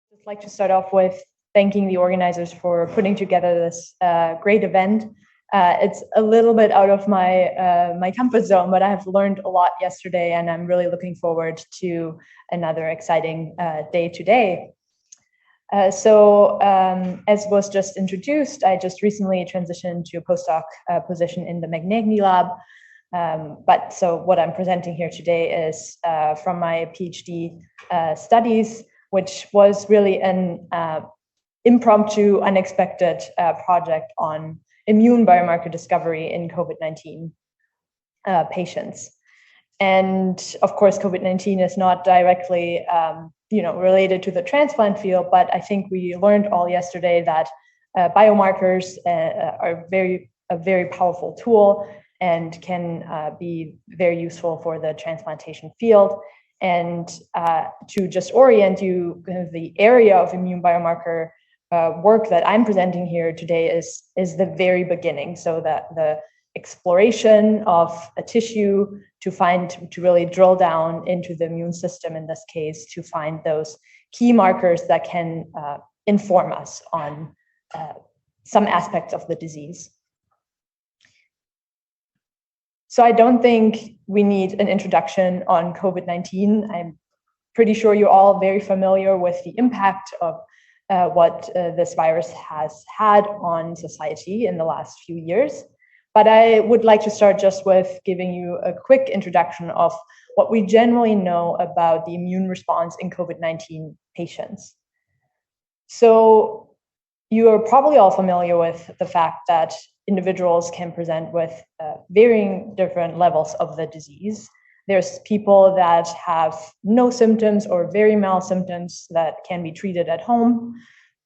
Just like to start off with thanking the organizers for putting together this great event. It's a little bit out of my comfort zone, but I have learned a lot yesterday, and I'm really looking forward to another exciting day today. As was just introduced, I just recently transitioned to a postdoc position in the Magnagni lab. So what I'm presenting here today is from my PhD studies, which was really an impromptu, unexpected project on immune biomarker discovery in COVID-19 patients. And of course, COVID-19 is not directly related to the transplant field, but I think we learned all yesterday that biomarkers are a very powerful tool and can be very useful for the transplantation field. And to just orient you, the area of immune biomarker work that I'm presenting here today is the very beginning. So that the exploration of a tissue to really drill down into the immune system, in this case, to find those key markers that can inform us on some aspects of the disease. So I don't think we need an introduction on COVID-19. I'm pretty sure you're all very familiar with the impact of what this virus has had on society in the last few years. But I would like to start just with giving you a quick introduction of what we generally know about the immune response in COVID-19 patients. So you are probably all familiar with the fact that individuals can present with varying different levels of the disease. There's people that have no symptoms or very mild symptoms that can be treated at home.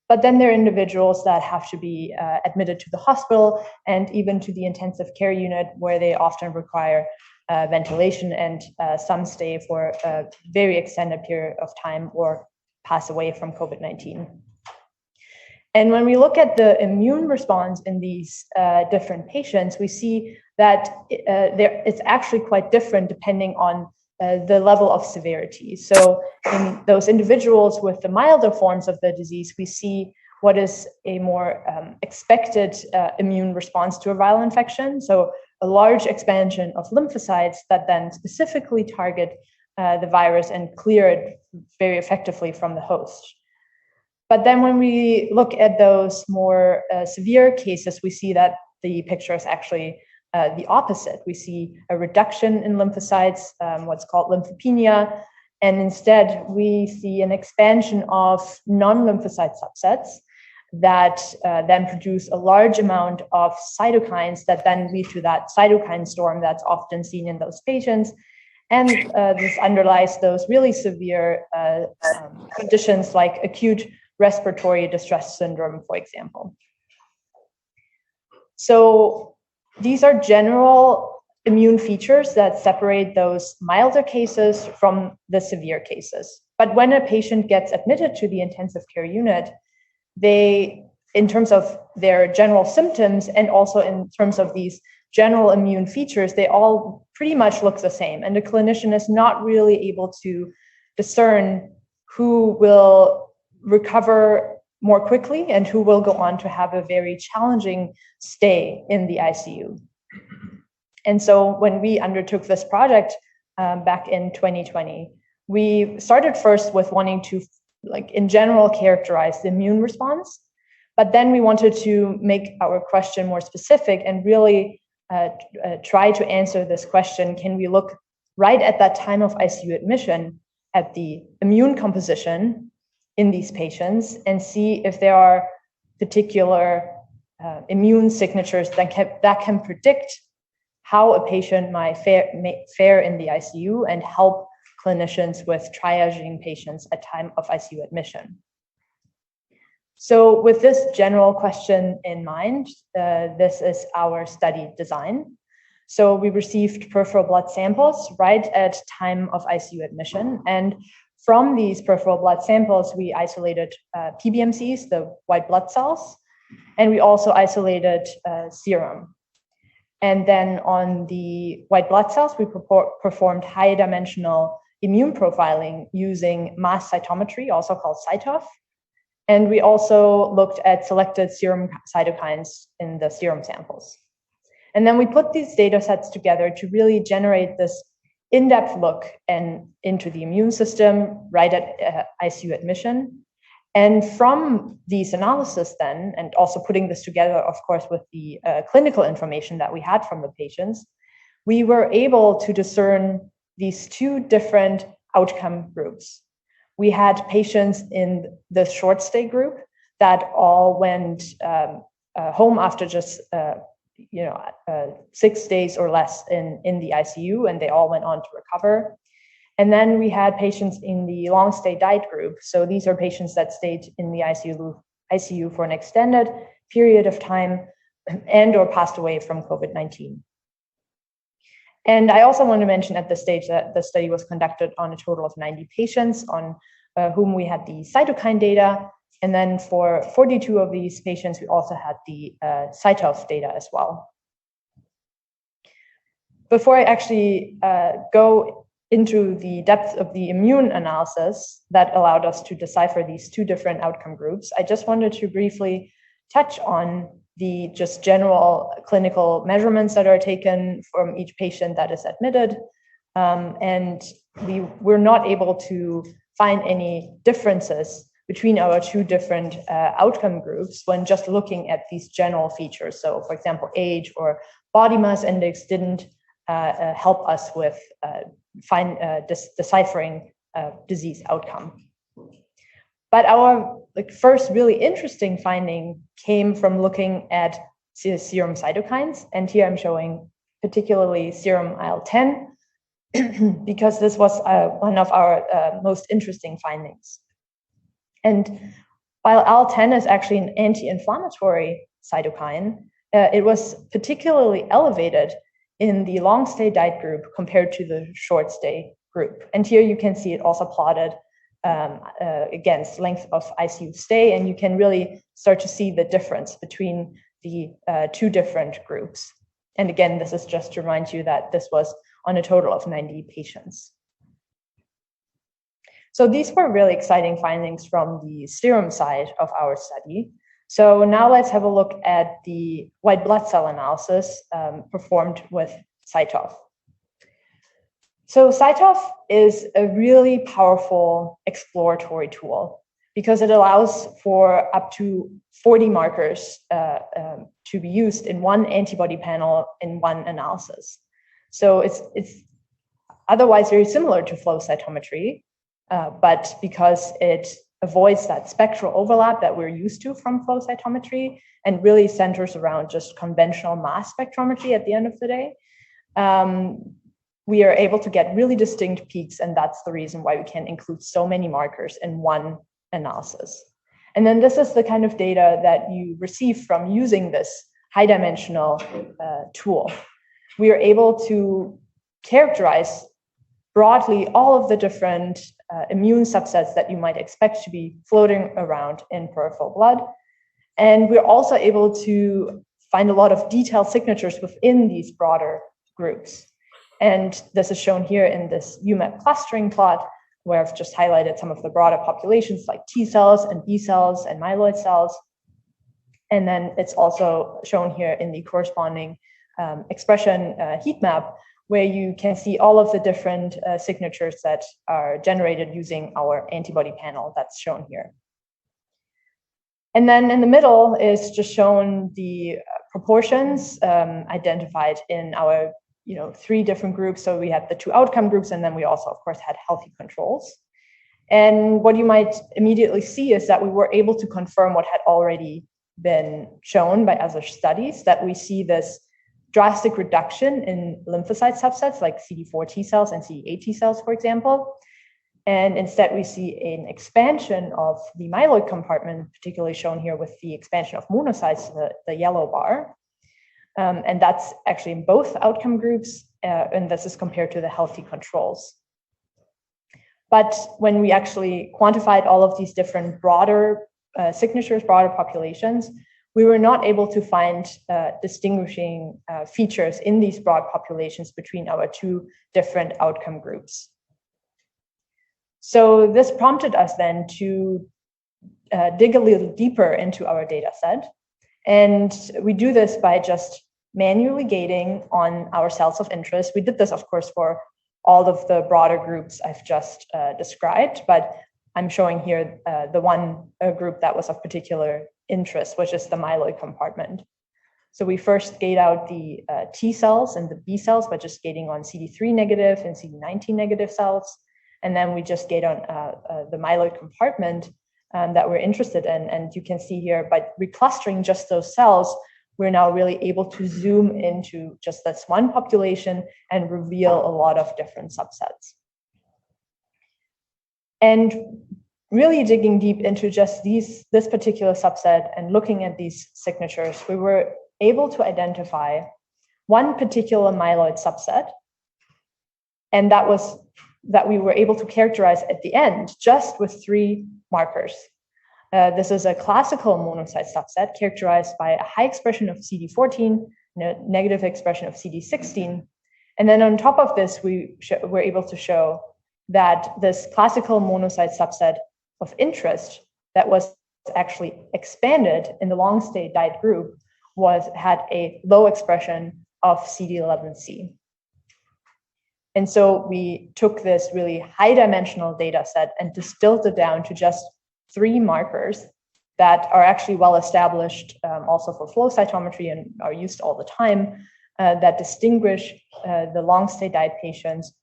But then there are individuals that have to be admitted to the hospital and even to the intensive care unit, where they often require ventilation, and some stay for a very extended period of time or pass away from COVID-19. And when we look at the immune response in these different patients, we see that it's actually quite different depending on the level of severity. So in those individuals with the milder forms of the disease, we see what is a more expected immune response to a viral infection. So a large expansion of lymphocytes that then specifically target the virus and clear it very effectively from the host. But then when we look at those more severe cases, we see that the picture is actually the opposite. We see a reduction in lymphocytes, what's called lymphopenia, and instead we see an expansion of non-lymphocyte subsets that then produce a large amount of cytokines that then lead to that cytokine storm that's often seen in those patients. And this underlies those really severe conditions like acute respiratory distress syndrome, for example. So these are general immune features that separate those milder cases from the severe cases. But when a patient gets admitted to the intensive care unit, they, in terms of their general symptoms and also in terms of these general immune features, they all pretty much look the same. And the clinician is not really able to discern who will recover more quickly and who will go on to have a very challenging stay in the ICU. And so when we undertook this project back in 2020, we started first with wanting to, in general, characterize the immune response, but then we wanted to make our question more specific and really try to answer this question: can we look right at that time of ICU admission at the immune composition in these patients and see if there are particular immune signatures that can predict how a patient might fare in the ICU and help clinicians with triaging patients at time of ICU admission. So with this general question in mind, this is our study design. So we received peripheral blood samples right at time of ICU admission, and from these peripheral blood samples, we isolated PBMCs, the white blood cells, and we also isolated serum. And then on the white blood cells, we performed high-dimensional immune profiling using mass cytometry, also called CyTOF, And we also looked at selected serum cytokines in the serum samples. And then we put these data sets together to really generate this in-depth look into the immune system right at ICU admission. And from these analysis then, and also putting this together, of course, with the clinical information that we had from the patients, we were able to discern these two different outcome groups. We had patients in the short stay group that all went home after just 6 days or less in the ICU, and they all went on to recover. And then we had patients in the long stay diet group. So these are patients that stayed in the ICU for an extended period of time and or passed away from COVID-19. And I also want to mention at this stage that the study was conducted on a total of 90 patients on whom we had the cytokine data. And then for 42 of these patients, we also had the cytov data as well. Before I actually go into the depth of the immune analysis that allowed us to decipher these two different outcome groups, I just wanted to briefly touch on the just general clinical measurements that are taken from each patient that is admitted. And we were not able to find any differences between our two different outcome groups when just looking at these general features. So for example, age or body mass index didn't help us with deciphering disease outcome. But our first really interesting finding came from looking at serum cytokines. And here I'm showing particularly serum IL-10, because this was one of our most interesting findings. And while IL-10 is actually an anti-inflammatory cytokine, it was particularly elevated in the long stay diet group compared to the short stay group. And here you can see it also plotted against length of ICU stay, and you can really start to see the difference between the two different groups. And again, this is just to remind you that this was on a total of 90 patients. So these were really exciting findings from the serum side of our study. So now let's have a look at the white blood cell analysis performed with cytov. So cytov is a really powerful exploratory tool because it allows for up to 40 markers to be used in one antibody panel in one analysis. So it's otherwise very similar to flow cytometry, but because it avoids that spectral overlap that we're used to from flow cytometry and really centers around just conventional mass spectrometry at the end of the day, we are able to get really distinct peaks, and that's the reason why we can include so many markers in one analysis. And then this is the kind of data that you receive from using this high-dimensional tool. We are able to characterize broadly all of the different immune subsets that you might expect to be floating around in peripheral blood. And we're also able to find a lot of detailed signatures within these broader groups. And this is shown here in this UMAP clustering plot, where I've just highlighted some of the broader populations like T cells and B cells and myeloid cells. And then it's also shown here in the corresponding expression heat map, where you can see all of the different signatures that are generated using our antibody panel that's shown here. And then in the middle is just shown the proportions identified in our 3 different groups. So we had the 2 outcome groups, and then we also, of course, had healthy controls. And what you might immediately see is that we were able to confirm what had already been shown by other studies, that we see this drastic reduction in lymphocyte subsets like CD4 T cells and CD8 T cells, for example. And instead, we see an expansion of the myeloid compartment, particularly shown here with the expansion of monocytes, the yellow bar. And that's actually in both outcome groups, and this is compared to the healthy controls. But when we actually quantified all of these different broader signatures, broader populations, we were not able to find distinguishing features in these broad populations between our 2 different outcome groups. So this prompted us then to dig a little deeper into our data set. And we do this by just manually gating on our cells of interest. We did this, of course, for all of the broader groups I've just described, but I'm showing here the one group that was of particular interest, which is the myeloid compartment. So we first gate out the T cells and the B cells by just gating on CD3 negative and CD19 negative cells. And then we just gate on the myeloid compartment that we're interested in. And you can see here, by reclustering just those cells, we're now really able to zoom into just this one population and reveal a lot of different subsets. And really digging deep into just this particular subset and looking at these signatures, we were able to identify one particular myeloid subset, and that we were able to characterize at the end just with 3 markers. This is a classical monocyte subset characterized by a high expression of CD14 and a negative expression of CD16. And then on top of this, we were able to show that this classical monocyte subset of interest that was actually expanded in the long-stay diet group had a low expression of CD11C. And so we took this really high dimensional data set and distilled it down to just 3 markers that are actually well established also for flow cytometry and are used all the time that distinguish the long stay diet patients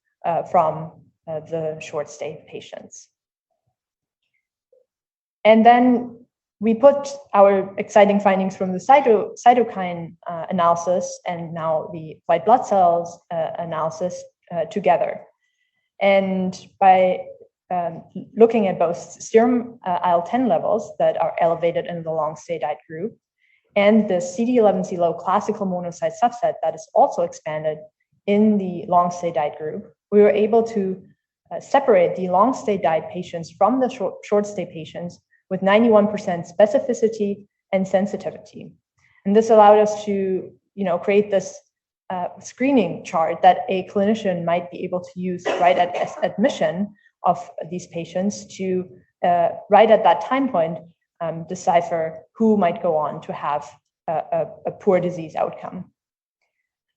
from the short stay patients. And then we put our exciting findings from the cytokine analysis and now the white blood cells analysis together. And by looking at both serum IL-10 levels that are elevated in the long stay diet group and the CD11C low classical monocyte subset that is also expanded in the long stay diet group, we were able to separate the long stay diet patients from the short stay patients with 91% specificity and sensitivity. And this allowed us to create this screening chart that a clinician might be able to use right at admission of these patients to, right at that time point, decipher who might go on to have a poor disease outcome.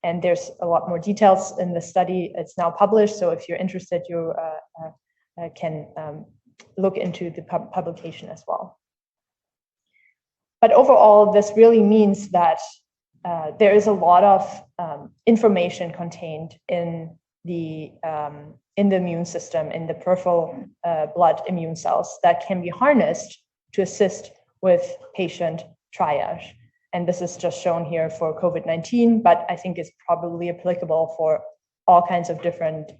And there's a lot more details in the study. It's now published, so if you're interested, you can look into the publication as well. But overall, this really means that there is a lot of information contained in the immune system, in the peripheral blood immune cells that can be harnessed to assist with patient triage. And this is just shown here for COVID-19, but I think is probably applicable for all kinds of different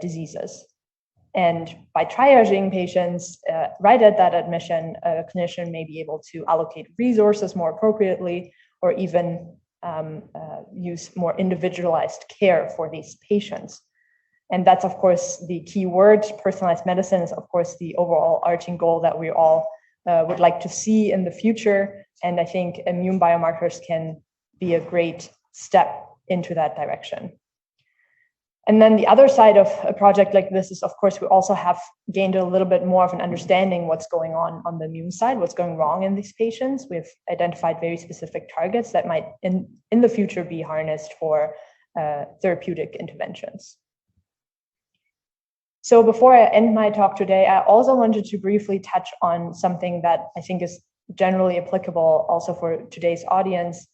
diseases. And by triaging patients right at that admission, a clinician may be able to allocate resources more appropriately or even use more individualized care for these patients. And that's, of course, the key word. Personalized medicine is, of course, the overall arching goal that we all would like to see in the future. And I think immune biomarkers can be a great step into that direction. And then the other side of a project like this is, of course, we also have gained a little bit more of an understanding what's going on the immune side, what's going wrong in these patients. We've identified very specific targets that might in the future be harnessed for therapeutic interventions. So before I end my talk today, I also wanted to briefly touch on something that I think is generally applicable also for today's audience,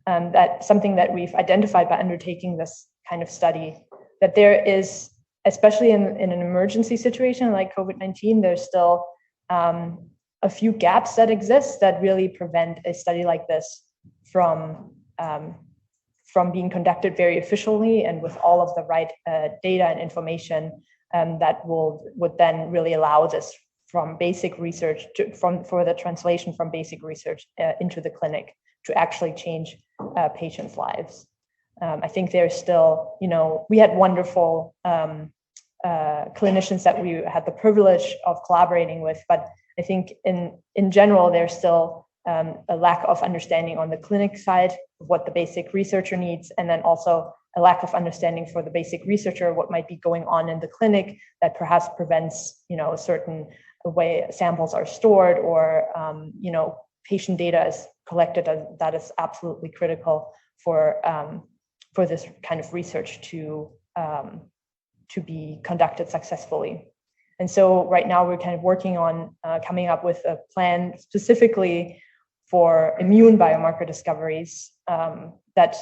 that something that we've identified by undertaking this kind of study, that there is, especially in an emergency situation like COVID-19, there's still a few gaps that exist that really prevent a study like this from being conducted very efficiently and with all of the right data and information that would then really allow this from basic research for the translation from basic research into the clinic to actually change patients' lives. I think there's still, we had wonderful clinicians that we had the privilege of collaborating with, but I think in general, there's still a lack of understanding on the clinic side of what the basic researcher needs, and then also a lack of understanding for the basic researcher what might be going on in the clinic that perhaps prevents, certain way samples are stored or patient data is collected. That is absolutely critical for this kind of research to be conducted successfully. And so right now we're kind of working on coming up with a plan specifically for immune biomarker discoveries that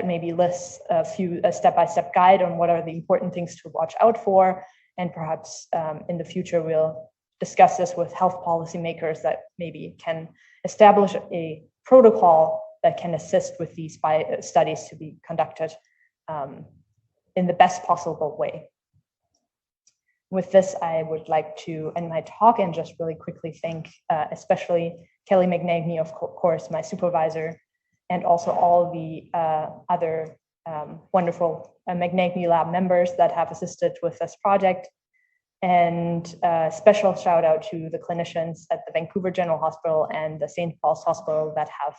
maybe lists a step-by-step guide on what are the important things to watch out for. And perhaps in the future, we'll discuss this with health policymakers that maybe can establish a protocol that can assist with these studies to be conducted in the best possible way. With this, I would like to end my talk and just really quickly thank especially Kelly McNagny, of course, my supervisor, and also all the other wonderful McNagny Lab members that have assisted with this project. And special shout out to the clinicians at the Vancouver General Hospital and the St. Paul's Hospital that have,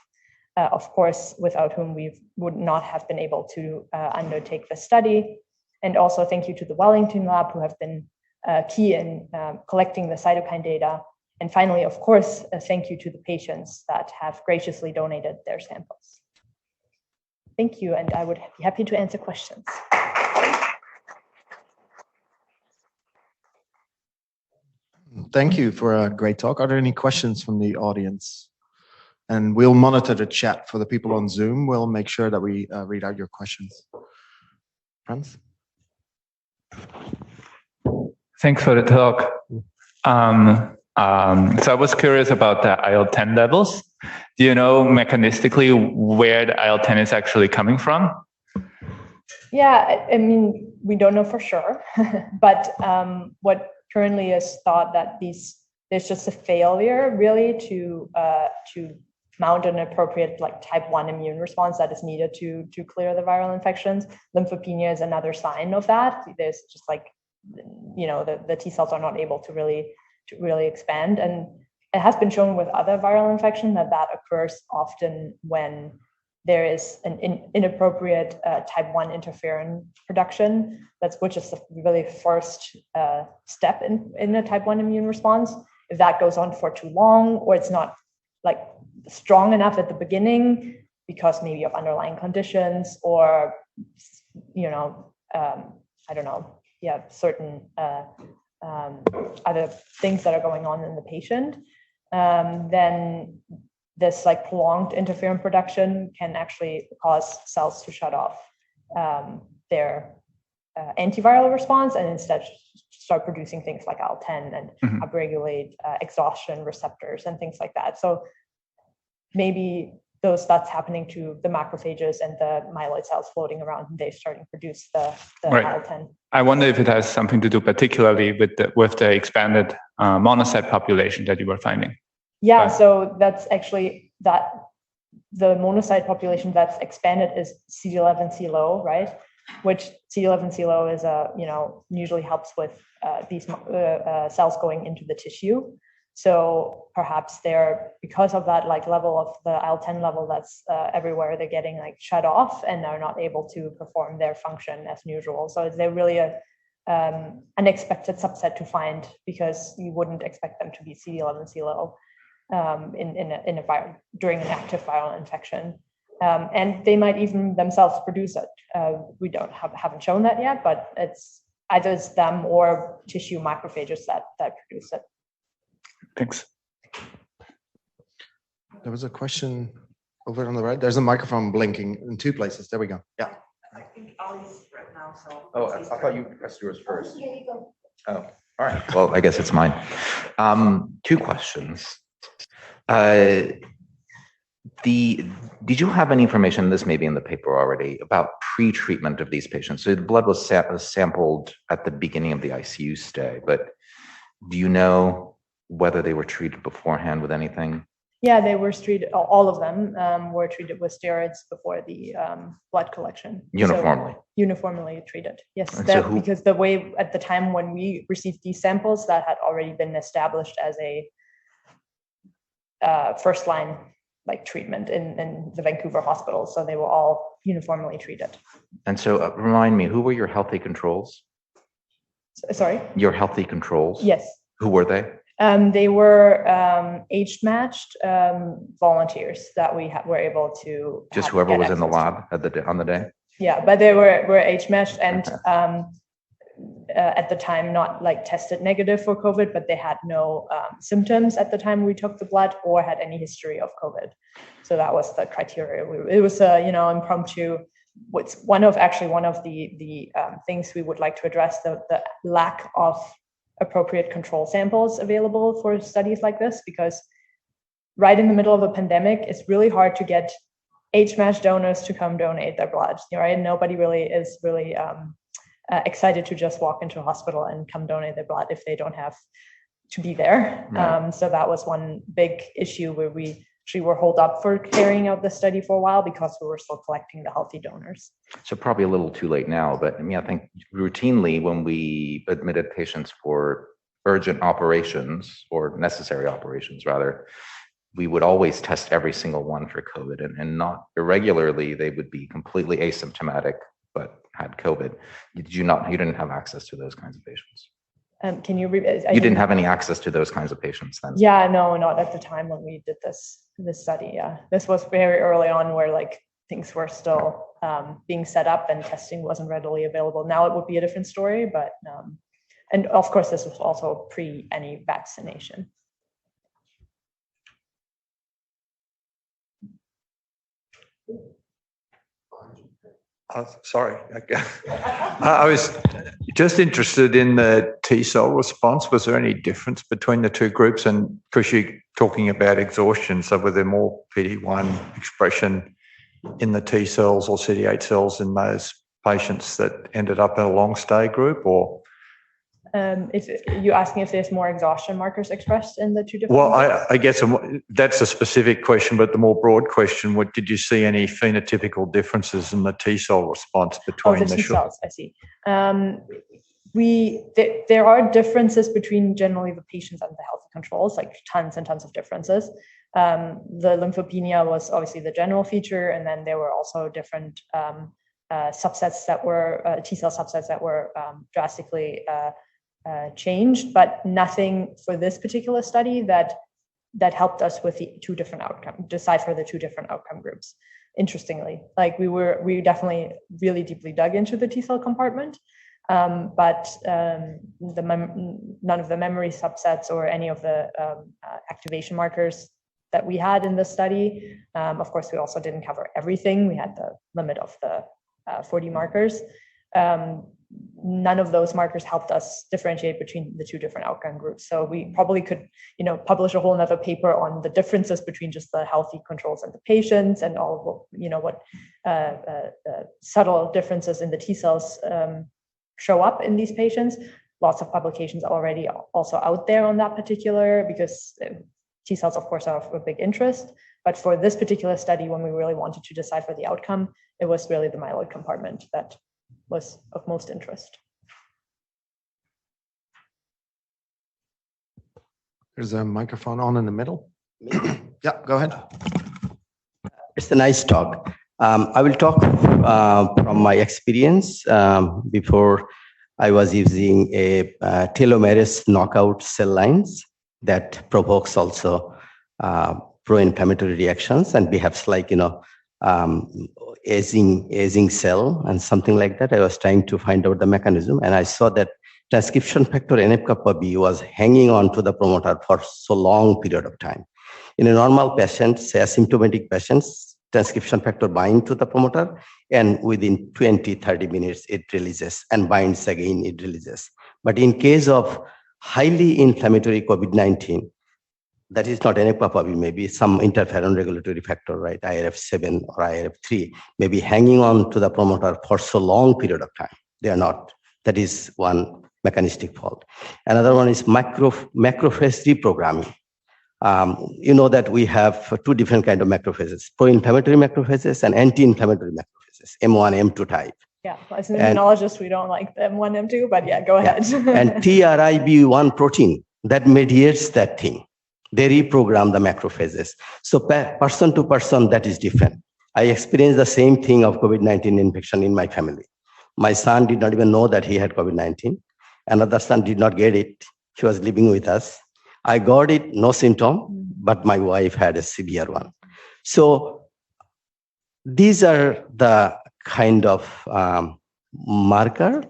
of course, without whom we would not have been able to undertake the study. And also thank you to the Wellington Lab who have been key in collecting the cytokine data. And finally, of course, a thank you to the patients that have graciously donated their samples. Thank you, and I would be happy to answer questions. Thank you for a great talk. Are there any questions from the audience? And we'll monitor the chat for the people on Zoom. We'll make sure that we read out your questions. Franz? Thanks for the talk. So I was curious about the IL-10 levels. Do you know mechanistically where the IL-10 is actually coming from? Yeah, I mean, we don't know for sure, but what currently is thought that there's just a failure really to mount an appropriate type 1 immune response that is needed to clear the viral infections. Lymphopenia is another sign of that. There's just the T cells are not able to really expand, and it has been shown with other viral infection that occurs often when there is an inappropriate type 1 interferon production, which is the really first step in a type 1 immune response. If that goes on for too long, or it's not strong enough at the beginning because maybe of underlying conditions, or I don't know, certain other things that are going on in the patient, then this prolonged interferon production can actually cause cells to shut off their antiviral response and instead start producing things like IL-10 and upregulate exhaustion receptors and things like that. So maybe that's happening to the macrophages and the myeloid cells floating around, and they're starting to produce the right. IL-10. I wonder if it has something to do particularly with the expanded monocyte population that you were finding. Yeah, so that's actually the monocyte population that's expanded is CD11C low, right? Which CD11C low is usually helps with these cells going into the tissue. So perhaps because of that level of the IL-10 level that's everywhere, they're getting shut off and they're not able to perform their function as usual. So they're really a unexpected subset to find, because you wouldn't expect them to be CD11C low during an active viral infection. And they might even themselves produce it. We haven't shown that yet, but it's either them or tissue macrophages that produce it. Thanks. There was a question over on the right. There's a microphone blinking in two places. There we go. Yeah. I think Ali's right now. So. Oh, I thought you pressed yours first. Here you go. Oh, all right. Well, I guess it's mine. Two questions. Did you have any information, this may be in the paper already, about pre-treatment of these patients? So the blood was sampled at the beginning of the ICU stay, but do you know whether they were treated beforehand with anything? Yeah, they were treated, all of them were treated with steroids before the blood collection. Uniformly? So, uniformly treated, yes. Because the way at the time when we received these samples, that had already been established as a first line treatment in the Vancouver hospital. So they were all uniformly treated. And so remind me, who were your healthy controls? Sorry? Your healthy controls? Yes. Who were they? They were age matched volunteers that we were able to Just whoever was in the access lab on the day? Yeah, but they were age matched and at the time not like tested negative for COVID, but they had no symptoms at the time we took the blood or had any history of COVID. So that was the criteria. It was a impromptu. What's one of the things we would like to address, the lack of appropriate control samples available for studies like this, because right in the middle of a pandemic, it's really hard to get age-matched donors to come donate their blood, right? Nobody really is excited to just walk into a hospital and come donate their blood if they don't have to be there. Right. So that was one big issue where we actually were holed up for carrying out the study for a while because we were still collecting the healthy donors. So probably a little too late now, but I mean, I think routinely when we admitted patients for urgent operations or necessary operations rather, we would always test every single one for COVID and not irregularly, they would be completely asymptomatic, but had COVID. You didn't have access to those kinds of patients. Can you You didn't have any access to those kinds of patients then? Yeah, no, not at the time when we did this study. Yeah, this was very early on where like things were still being set up and testing wasn't readily available. Now it would be a different story, but and of course this was also pre any vaccination. Sorry. I was just interested in the T cell response. Was there any difference between the two groups? And because you're talking about exhaustion, so were there more PD-1 expression in the T cells or CD8 cells in those patients that ended up in a long stay group, or? If you're asking if there's more exhaustion markers expressed in the two different. Well, I guess that's a specific question, but the more broad question: did you see any phenotypical differences in the T cell response between the T cells? I see. There are differences between generally the patients and the healthy controls, like tons and tons of differences. The lymphopenia was obviously the general feature, and then there were also different subsets that were T cell subsets that were drastically changed, but nothing for this particular study that helped us with the two different outcomes, decipher the two different outcome groups. Interestingly, like we definitely really deeply dug into the T cell compartment, but none of the memory subsets or any of the activation markers that we had in the study. Of course, we also didn't cover everything. We had the limit of the 40 markers. None of those markers helped us differentiate between the two different outcome groups. So we probably could, publish a whole nother paper on the differences between just the healthy controls and the patients, and all of what subtle differences in the T cells show up in these patients. Lots of publications already also out there on that particular, because T cells, of course, are of a big interest. But for this particular study, when we really wanted to decipher the outcome, it was really the myeloid compartment that was of most interest. There's a microphone on in the middle. Yeah, go ahead. It's a nice talk. I will talk from my experience. Before, I was using a telomerase knockout cell lines that provokes also pro-inflammatory reactions and behaves like aging cell and something like that. I was trying to find out the mechanism, and I saw that transcription factor NF-kappa B was hanging on to the promoter for so long period of time. In a normal patient, say asymptomatic patients, transcription factor bind to the promoter, and within 20-30 minutes it releases and binds again, it releases. But in case of highly inflammatory COVID-19, that is not NF-kappa B, maybe some interferon regulatory factor, right? IRF7 or IRF3, maybe hanging on to the promoter for so long period of time. They are not. That is one mechanistic fault. Another one is macrophage reprogramming. That we have two different kinds of macrophages, pro-inflammatory macrophages and anti-inflammatory macrophages, M1, M2 type. Yeah, as an immunologist, we don't like the M1, M2, but yeah, go ahead. And TRIB1 protein that mediates that thing. They reprogram the macrophages. So person to person, that is different. I experienced the same thing of COVID-19 infection in my family. My son did not even know that he had COVID-19. Another son did not get it. She was living with us. I got it, no symptom, but my wife had a severe one. So these are the kind of marker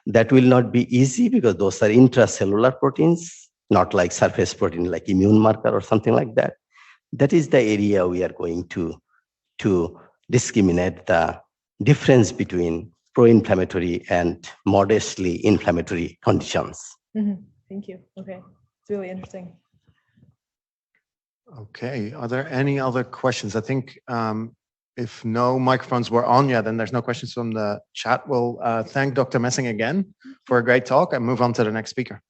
that will not be easy because those are intracellular proteins, not like surface protein, like immune marker or something like that. That is the area we are going to discriminate the difference between pro-inflammatory and modestly inflammatory conditions. Thank you. Okay, it's really interesting. Okay, are there any other questions? I think if no microphones were on yet, then there's no questions from the chat. We'll thank Dr. Messing again for a great talk and move on to the next speaker.